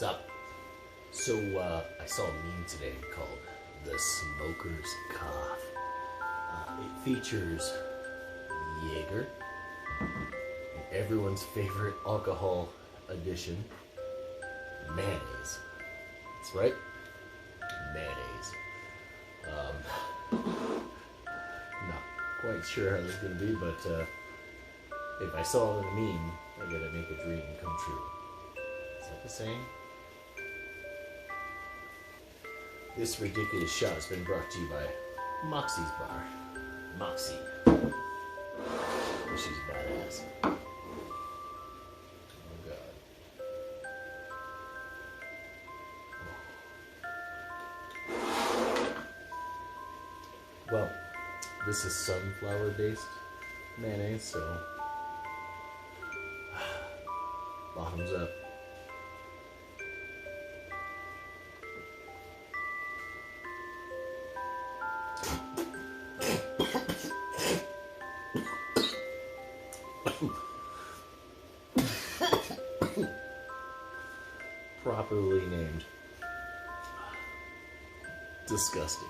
What's up? So, I saw a meme today called The Smoker's Cough. It features Jaeger, and everyone's favorite alcohol addition, mayonnaise. That's right, mayonnaise. Not quite sure how this is going to be, but if I saw it in a meme, I gotta make a dream come true. Is that the saying? This ridiculous shot has been brought to you by Moxie's Bar. Moxie. She's badass. Oh god. Well, this is sunflower based mayonnaise, so bottoms up. Properly named. Disgusting.